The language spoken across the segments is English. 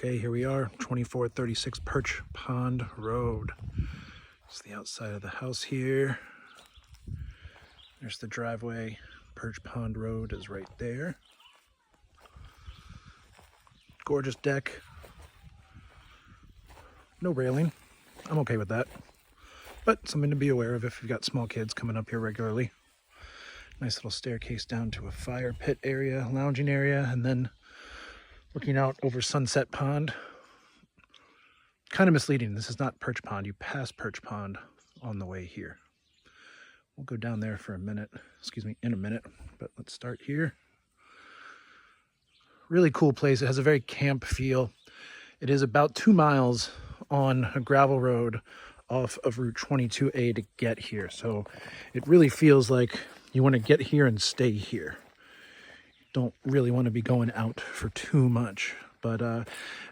Okay, here we are, 2436 Perch Pond Road. It's the outside of the house here. There's the driveway. Perch Pond Road is right there. Gorgeous deck. No railing. I'm okay with that. But something to be aware of if you've got small kids coming up here regularly. Nice little staircase down to a fire pit area, lounging area, and then looking out over Sunset Pond. Kind of misleading. This is not Perch Pond. You pass Perch Pond on the way here. We'll go down there for a minute. Excuse me, in a minute. But let's start here. Really cool place. It has a very camp feel. It is about 2 miles on a gravel road off of Route 22A to get here. So it really feels like you want to get here and stay here. Don't really want to be going out for too much. But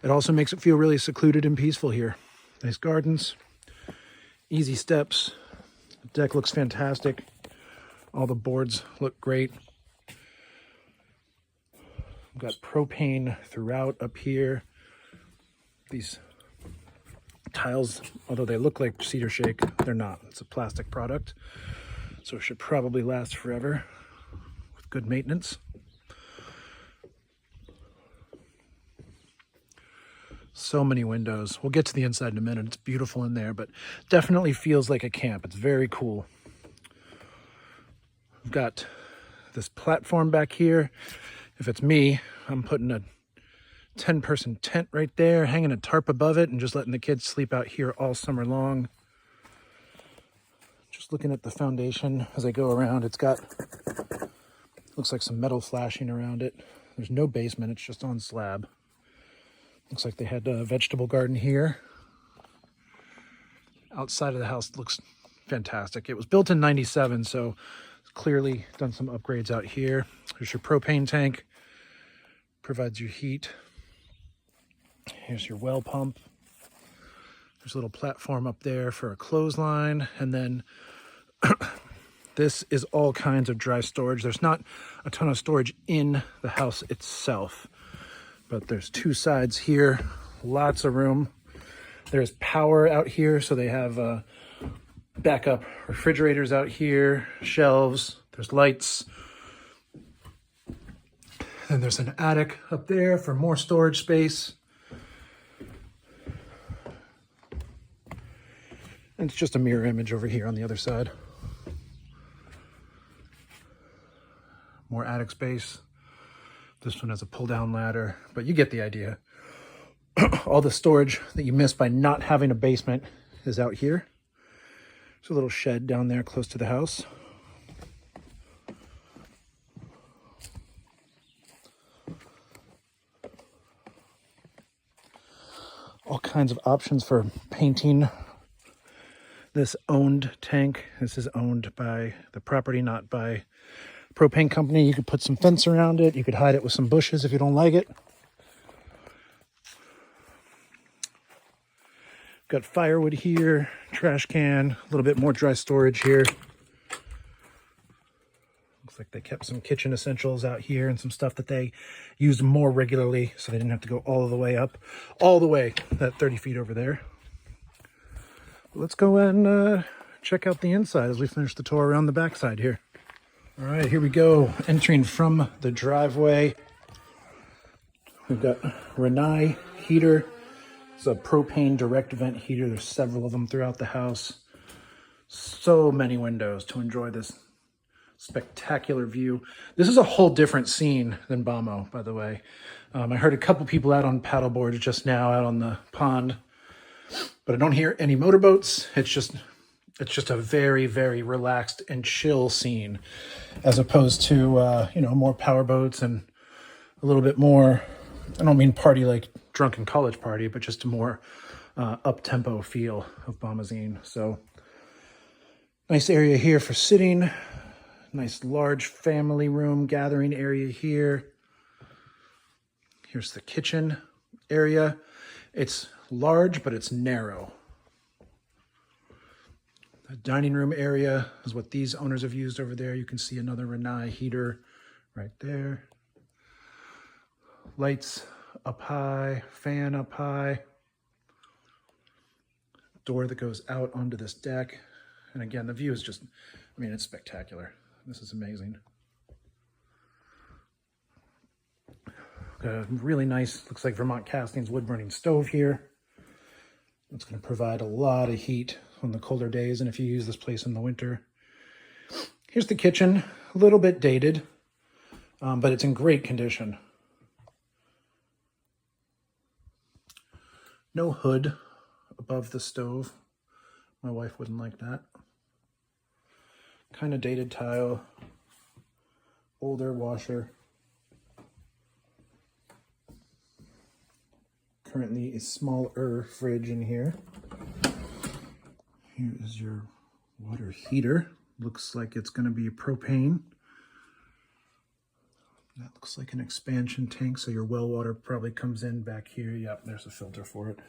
it also makes it feel really secluded and peaceful here. Nice gardens, easy steps. The deck looks fantastic. All the boards look great. We've got propane throughout up here. These tiles, although they look like cedar shake, they're not. It's a plastic product, so it should probably last forever with good maintenance. So many windows. We'll get to the inside in a minute. It's beautiful in there, but definitely feels like a camp. It's very cool. We've got this platform back here. If it's me, I'm putting a 10-person tent right there, hanging a tarp above it, and just letting the kids sleep out here all summer long. Just looking at the foundation as I go around. It's got, looks like some metal flashing around it. There's no basement. It's just on slab. Looks like they had a vegetable garden here. Outside of the house looks fantastic. It was built in '97, so it's clearly done some upgrades out here. There's your propane tank. Provides you heat. Here's your well pump. There's a little platform up there for a clothesline. And then this is all kinds of dry storage. There's not a ton of storage in the house itself, but there's 2 sides here, lots of room. There's power out here, so they have backup refrigerators out here, shelves, there's lights. And there's an attic up there for more storage space. And it's just a mirror image over here on the other side. More attic space. This one has a pull-down ladder, but you get the idea. All the storage that you miss by not having a basement is out here. There's a little shed down there close to the house. All kinds of options for painting this owned tank. This is owned by the property, not by propane company. You could put some fence around it. You could hide it with some bushes if you don't like it. Got firewood here, trash can, a little bit more dry storage here. Looks like they kept some kitchen essentials out here and some stuff that they used more regularly, so they didn't have to go all the way up, all the way that 30 feet over there. Let's go and check out the inside as we finish the tour around the backside here. All right, here we go. Entering from the driveway. We've got Renai heater. It's a propane direct vent heater. There's several of them throughout the house. So many windows to enjoy this spectacular view. This is a whole different scene than Bamo, by the way. I heard a couple people out on paddleboards just now out on the pond, but I don't hear any motorboats. It's just a very, very relaxed and chill scene, as opposed to more power boats and a little bit more, I don't mean party like drunken college party, but just a more up-tempo feel of Bomazine. So nice area here for sitting. Nice large family room gathering area here. Here's the kitchen area. It's large, but it's narrow. The dining room area is what these owners have used over there. You can see another Renai heater right there. Lights up high, fan up high. Door that goes out onto this deck. And again, the view is just, I mean, it's spectacular. This is amazing. Got a really nice, looks like Vermont Castings wood burning stove here. It's going to provide a lot of heat on the colder days and if you use this place in the winter. Here's the kitchen, a little bit dated, but it's in great condition. No hood above the stove. My wife wouldn't like that. Kind of dated tile, older washer. Currently a smaller fridge in here. Here is your water heater. Looks like it's going to be propane. That looks like an expansion tank, so your well water probably comes in back here. Yep, there's a filter for it.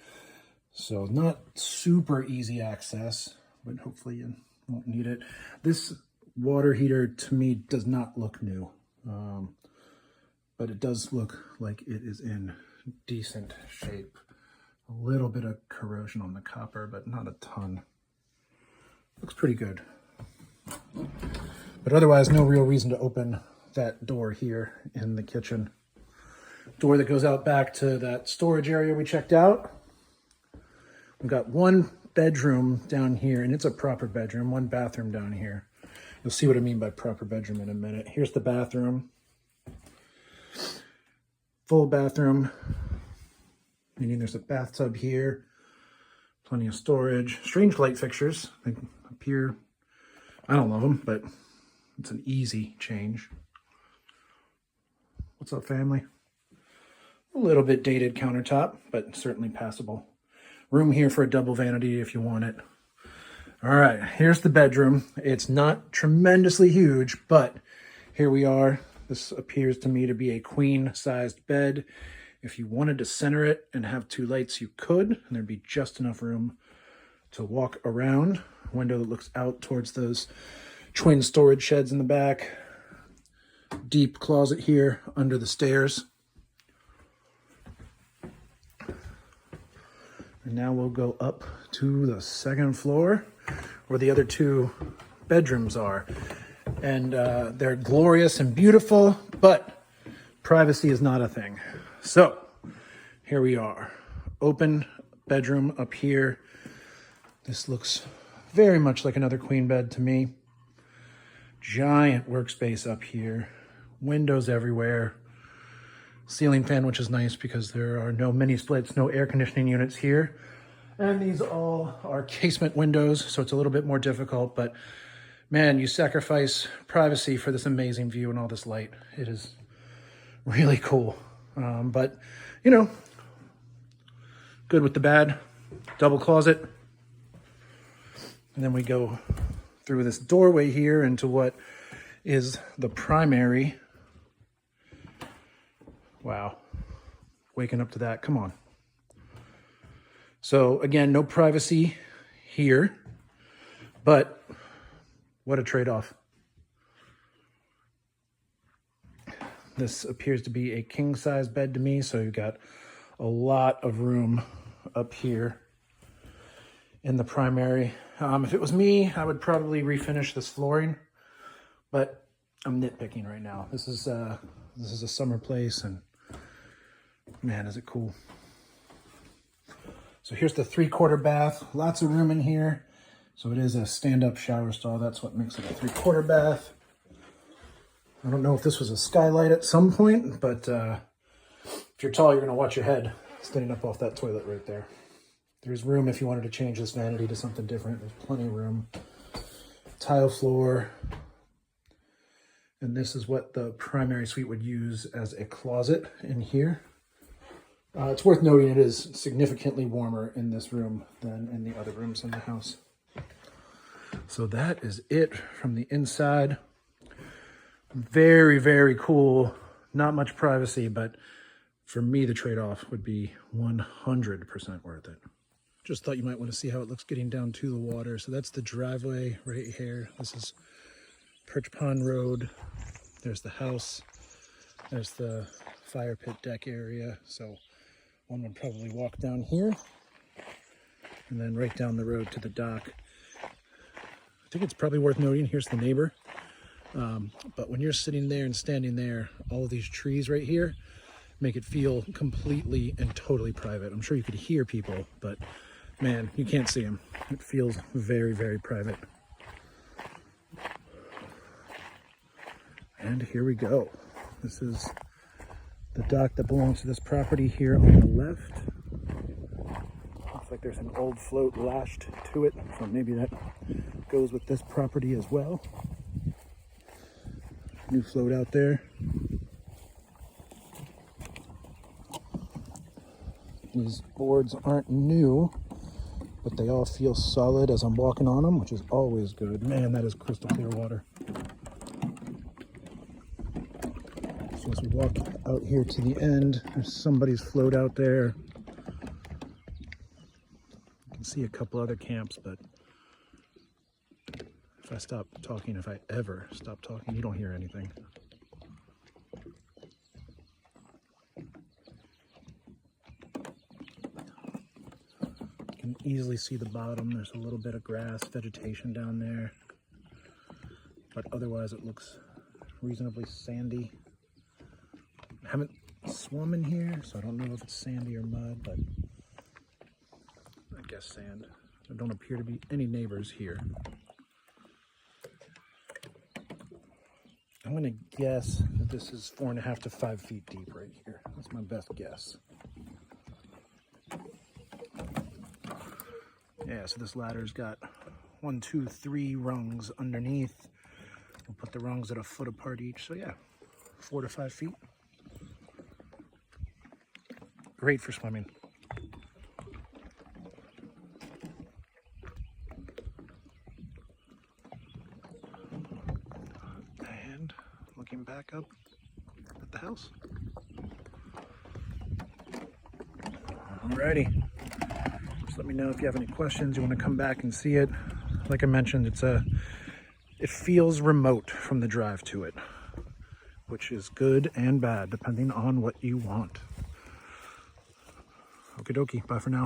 So not super easy access, but hopefully you won't need it. This water heater to me does not look new, but it does look like it is in decent shape. A little bit of corrosion on the copper, but not a ton. Looks pretty good. But otherwise, no real reason to open that door here in the kitchen. Door that goes out back to that storage area we checked out. We've got one bedroom down here, and it's a proper bedroom, one bathroom down here. You'll see what I mean by proper bedroom in a minute. Here's the bathroom. Full bathroom, meaning there's a bathtub here, plenty of storage. Strange light fixtures. They appear, I don't love them, but it's an easy change. What's up, family? A little bit dated countertop, but certainly passable. Room here for a double vanity if you want it. All right, here's the bedroom. It's not tremendously huge, but here we are. This appears to me to be a queen-sized bed. If you wanted to center it and have two lights, you could, and there'd be just enough room to walk around. Window that looks out towards those twin storage sheds in the back. Deep closet here under the stairs. And now we'll go up to the second floor where the other two bedrooms are. And they're glorious and beautiful, but privacy is not a thing. So here we are. Open bedroom up here. This looks very much like another queen bed to me. Giant workspace up here. Windows everywhere. Ceiling fan, which is nice because there are no mini splits, no air conditioning units here. And these all are casement windows, so it's a little bit more difficult, but man, you sacrifice privacy for this amazing view and all this light. It is really cool. But, you know, good with the bad. Double closet. And then we go through this doorway here into what is the primary. Wow. Waking up to that. Come on. So again, no privacy here, but what a trade-off. This appears to be a king-size bed to me, so you've got a lot of room up here in the primary. If it was me, I would probably refinish this flooring, but I'm nitpicking right now. This is a summer place, and man, is it cool. So here's the 3/4 bath. Lots of room in here. So it is a stand-up shower stall. That's what makes it a 3/4 bath. I don't know if this was a skylight at some point, but if you're tall, you're going to watch your head standing up off that toilet right there. There's room if you wanted to change this vanity to something different. There's plenty of room. Tile floor. And this is what the primary suite would use as a closet in here. It's worth noting it is significantly warmer in this room than in the other rooms in the house. So that is it from the inside. Very, very cool. Not much privacy, but for me, the trade-off would be 100% worth it. Just thought you might want to see how it looks getting down to the water. So that's the driveway right here. This is Perch Pond Road. There's the house. There's the fire pit deck area. So one would probably walk down here and then right down the road to the dock. I think it's probably worth noting, here's the neighbor. But when you're sitting there and standing there, all of these trees right here make it feel completely and totally private. I'm sure you could hear people, but man, you can't see them. It feels very, very private. And here we go. This is the dock that belongs to this property here on the left. Looks like there's an old float lashed to it, so maybe that goes with this property as well. New float out there. These boards aren't new, but they all feel solid as I'm walking on them, which is always good. Man, that is crystal clear water. So as we walk out here to the end, there's somebody's float out there. You can see a couple other camps, but if I stop talking, if I ever stop talking, you don't hear anything. You can easily see the bottom. There's a little bit of grass, vegetation down there, but otherwise it looks reasonably sandy. I haven't swum in here, so I don't know if it's sandy or mud, but I guess sand. There don't appear to be any neighbors here. I'm going to guess that this is 4.5 to 5 feet deep right here. That's my best guess. Yeah, so this ladder's got 1, 2, 3 rungs underneath. We'll put the rungs at a foot apart each, so yeah, 4 to 5 feet. Great for swimming. And looking back up at the house. Alrighty. Just let me know if you have any questions, you want to come back and see it. Like I mentioned, it feels remote from the drive to it, which is good and bad depending on what you want. Okie dokie, bye for now.